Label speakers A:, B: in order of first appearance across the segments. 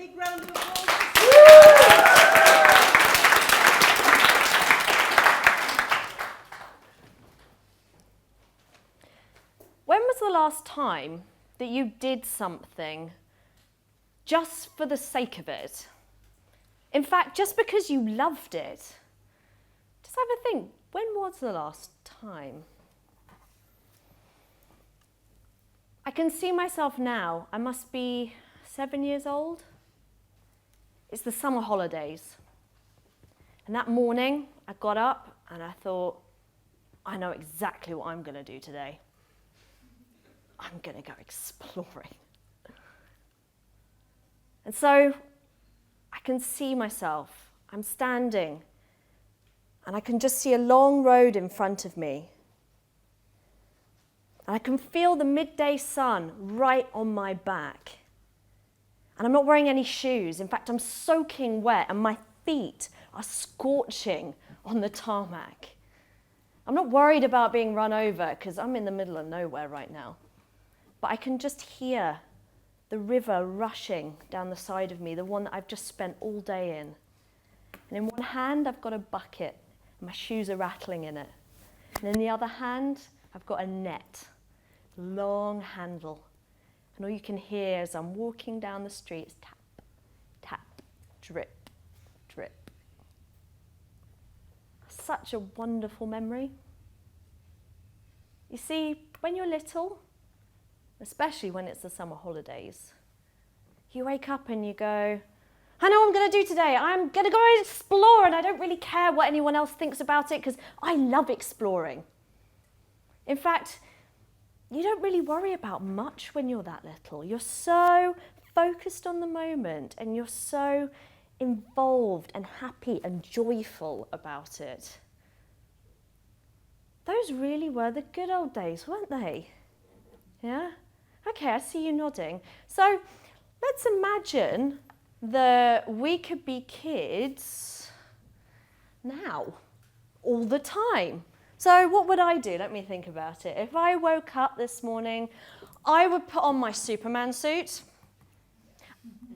A: big round of applause.
B: When was the last time that you did something just for the sake of it? In fact, just because you loved it? Just have a think, when was the last time? I can see myself now. I must be 7 years old. It's the summer holidays. And that morning, I got up and I thought, I know exactly what I'm going to do today. I'm going to go exploring. And so I can see myself. I'm standing and I can just see a long road in front of me. And I can feel the midday sun right on my back. And I'm not wearing any shoes. In fact, I'm soaking wet and my feet are scorching on the tarmac. I'm not worried about being run over because I'm in the middle of nowhere right now. But I can just hear the river rushing down the side of me, the one that I've just spent all day in. And in one hand, I've got a bucket, and my shoes are rattling in it. And in the other hand, I've got a net, long handle. And all you can hear as I'm walking down the street is tap, tap, drip, drip. Such a wonderful memory. You see, when you're little, especially when it's the summer holidays, you wake up and you go, I know what I'm going to do today. I'm going to go and explore, and I don't really care what anyone else thinks about it because I love exploring. In fact, you don't really worry about much when you're that little. You're so focused on the moment and you're so involved and happy and joyful about it. Those really were the good old days, weren't they? Yeah? Okay, I see you nodding. So let's imagine that we could be kids now, all the time. So what would I do? Let me think about it. If I woke up this morning, I would put on my Superman suit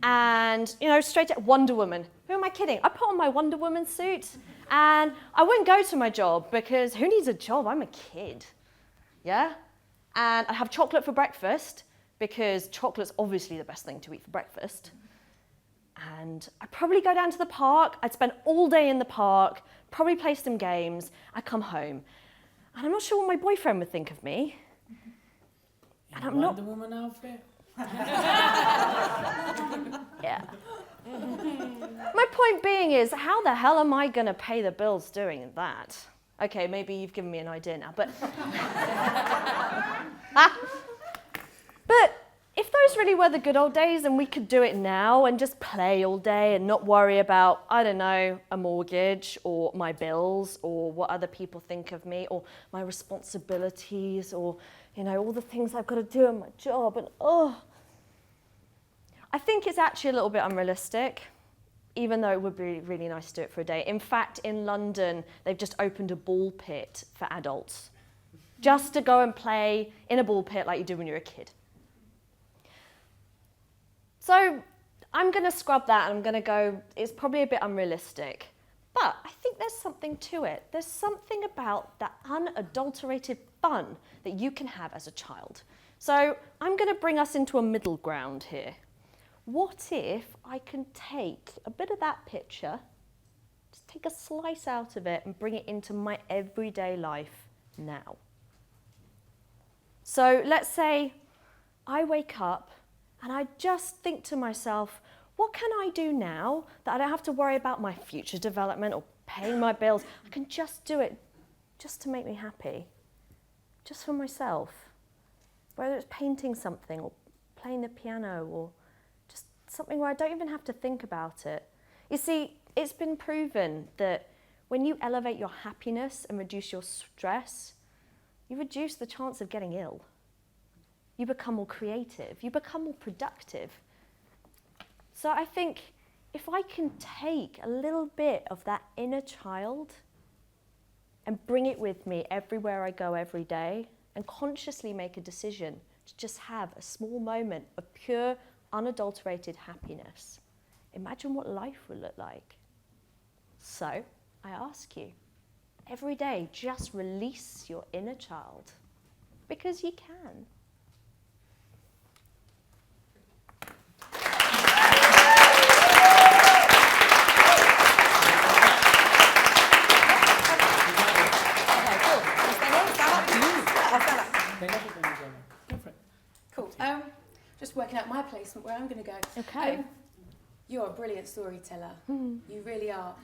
B: and, straight at Wonder Woman. Who am I kidding? I put on my Wonder Woman suit and I wouldn't go to my job because who needs a job? I'm a kid. Yeah? And I'd have chocolate for breakfast because chocolate's obviously the best thing to eat for breakfast. And I'd probably go down to the park. I'd spend all day in the park, probably play some games. I'd come home. And I'm not sure what my boyfriend would think of me. And I'm not...
C: Wonder Woman outfit?
B: Yeah. My point being is, how the hell am I going to pay the bills doing that? Okay, maybe you've given me an idea now, but... But if those really were the good old days and we could do it now and just play all day and not worry about, I don't know, a mortgage or my bills or what other people think of me or my responsibilities or, all the things I've got to do in my job and, I think it's actually a little bit unrealistic, even though it would be really nice to do it for a day. In fact, in London, they've just opened a ball pit for adults, just to go and play in a ball pit like you do when you're a kid. So I'm going to scrub that and I'm going to go, it's probably a bit unrealistic. But I think there's something to it. There's something about that unadulterated fun that you can have as a child. So I'm going to bring us into a middle ground here. What if I can take a bit of that picture, just take a slice out of it and bring it into my everyday life now? So let's say I wake up and I just think to myself, what can I do now that I don't have to worry about my future development or paying my bills? I can just do it just to make me happy, just for myself. Whether it's painting something or playing the piano or just something where I don't even have to think about it. You see, it's been proven that when you elevate your happiness and reduce your stress, you reduce the chance of getting ill. You become more creative, you become more productive. So I think if I can take a little bit of that inner child and bring it with me everywhere I go every day and consciously make a decision to just have a small moment of pure, unadulterated happiness, imagine what life would look like. So I ask you, every day, just release your inner child, because you can.
A: Cool. Just working out my placement where I'm going to go.
B: Okay.
A: You're a brilliant storyteller. You really are.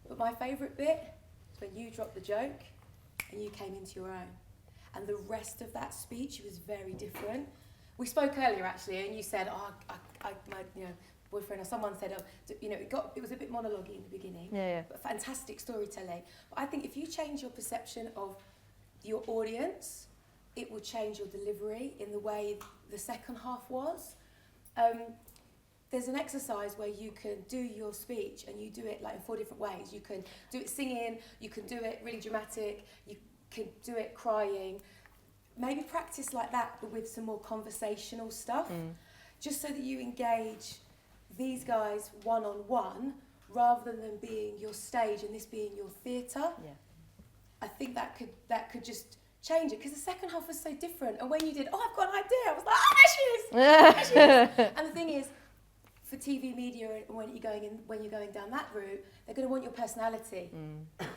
A: But my favourite bit is when you dropped the joke and you came into your own. And the rest of that speech was very different. We spoke earlier actually, and you said, my boyfriend or someone said, it was a bit monologue-y in the beginning.
B: Yeah.
A: But fantastic storytelling. But I think if you change your perception of your audience, it will change your delivery in the way the second half was. There's an exercise where you can do your speech and you do it like in 4 different ways. You can do it singing, you can do it really dramatic, you can do it crying. Maybe practice like that, but with some more conversational stuff, just so that you engage these guys one-on-one rather than being your stage and this being your theatre.
B: Yeah.
A: I think that could just change it, because the second half was so different. And when you did, I've got an idea, I was like, there she is. And the thing is, for TV media, when you're going down that route, they're going to want your personality.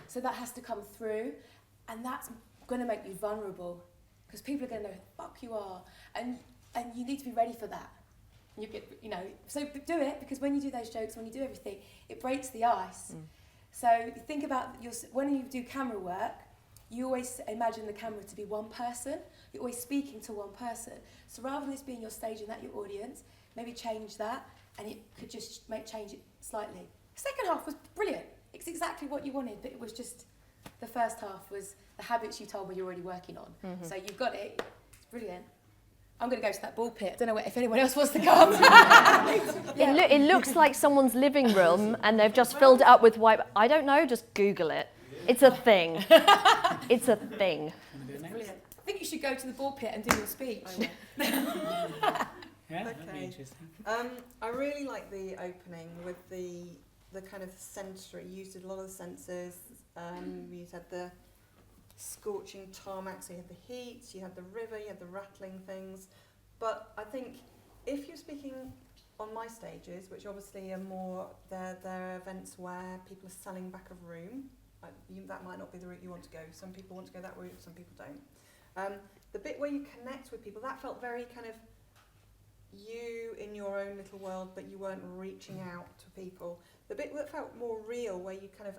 A: So that has to come through, and that's going to make you vulnerable, because people are going to know who the fuck you are, and you need to be ready for that. You get, so do it, because when you do those jokes, when you do everything, it breaks the ice. So think about when you do camera work, you always imagine the camera to be one person. You're always speaking to one person. So rather than this being your stage and that your audience, maybe change that, and it could just change it slightly. The second half was brilliant. It's exactly what you wanted, but it was just, the first half was the habits you told me you're already working on. So you've got it. It's brilliant. I'm going to go to that ball pit. I don't know if anyone else wants to come.
B: It looks like someone's living room and they've just filled it up with white. I don't know, just Google it. It's a thing. It's a thing.
A: Brilliant. I think you should go to the ball pit and do your speech.
C: Yeah, that'd be interesting.
D: I really like the opening with the kind of sensory. You used a lot of the senses. You had the scorching tarmac, so you had the heat, you had the river, you had the rattling things. But I think if you're speaking on my stages, which obviously are more, they're events where people are selling back a room, that might not be the route you want to go. Some people want to go that route, some people don't. The bit where you connect with people, that felt very kind of you in your own little world, but you weren't reaching out to people. The bit that felt more real, where you kind of,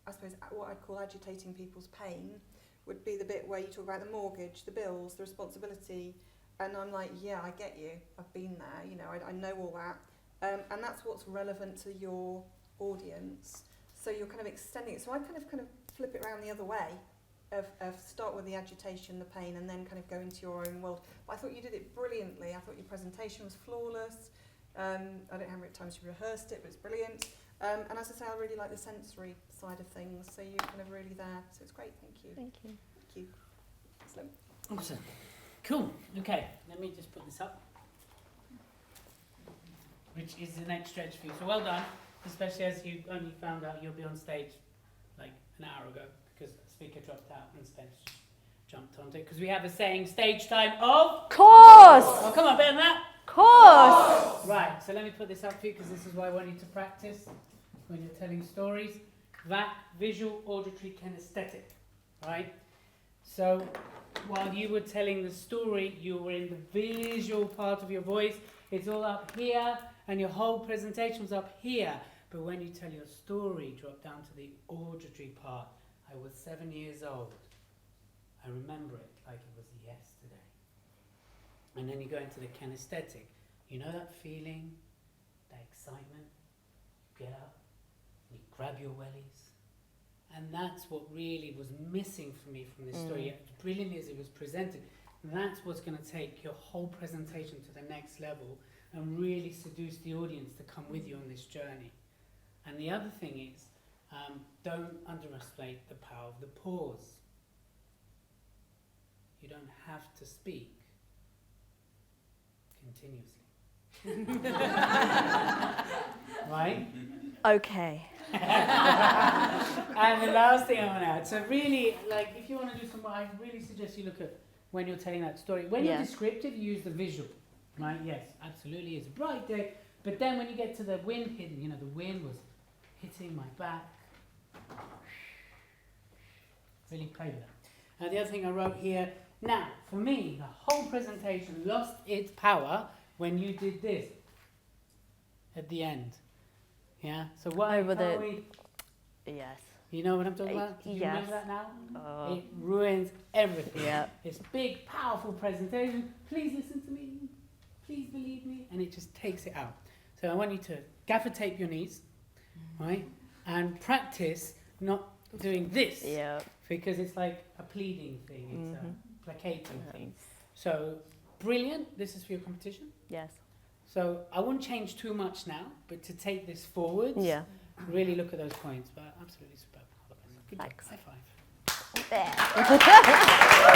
D: I suppose, what I'd call agitating people's pain, would be the bit where you talk about the mortgage, the bills, the responsibility, and I'm like, yeah, I get you, I've been there, I know all that, and that's what's relevant to your audience. So you're kind of extending it. So I kind of flip it around the other way, of start with the agitation, the pain, and then kind of go into your own world. But I thought you did it brilliantly. I thought your presentation was flawless. I don't know how many times you rehearsed it, but it's brilliant. And as I say, I really like the sensory side of things, so you're kind of really there. So it's great, thank you.
B: Thank you.
D: Thank you. Excellent.
C: Awesome. Cool. Okay, let me just put this up, which is the next stretch for you. So well done, especially as you only found out you'll be on stage like an hour ago, because the speaker dropped out and Spence jumped onto it, because we have a saying, stage time of...
B: Course!
C: Oh, come on, better than that.
B: Course!
C: Right, so let me put this up for you, because this is why I want you to practice when you're telling stories. VAC, visual, auditory, kinesthetic, right? So while you were telling the story, you were in the visual part of your voice. It's all up here, and your whole presentation was up here. But when you tell your story, drop down to the auditory part. I was 7 years old. I remember it like it was yesterday. And then you go into the kinesthetic. You know that feeling, that excitement? You get up, you grab your wellies. And that's what really was missing for me from this story, as brilliantly as it was presented. And that's what's going to take your whole presentation to the next level and really seduce the audience to come with you on this journey. And the other thing is, don't underestimate the power of the pause. You don't have to speak continuously. right?
B: Okay.
C: And the last thing I want to add, so really, like, if you want to do some, I really suggest you look at when you're telling that story. When you're descriptive, you use the visual, right? Yes, absolutely, it's a bright day. But then when you get to the wind hitting, you know, the wind was hitting my back. Really play with that. And the other thing I wrote here, now, for me, the whole presentation lost its power when you did this at the end. Yeah? So why
B: Over
C: can't
B: the-
C: we...
B: Yes.
C: You know what I'm talking about? Do you
B: yes.
C: remember that now?
B: Oh.
C: It ruins everything.
B: Yeah.
C: This big, powerful presentation. Please listen to me. Please believe me. And it just takes it out. So I want you to gaffer tape your knees, right? And practice not doing this.
B: Yeah.
C: Because it's like a pleading thing. It's a placating thing. So, brilliant. This is for your competition.
B: Yes.
C: So I wouldn't change too much now, but to take this forwards,
B: Yeah.
C: really look at those points. But absolutely superb. Good job.
B: Thanks.
C: High five.
B: There.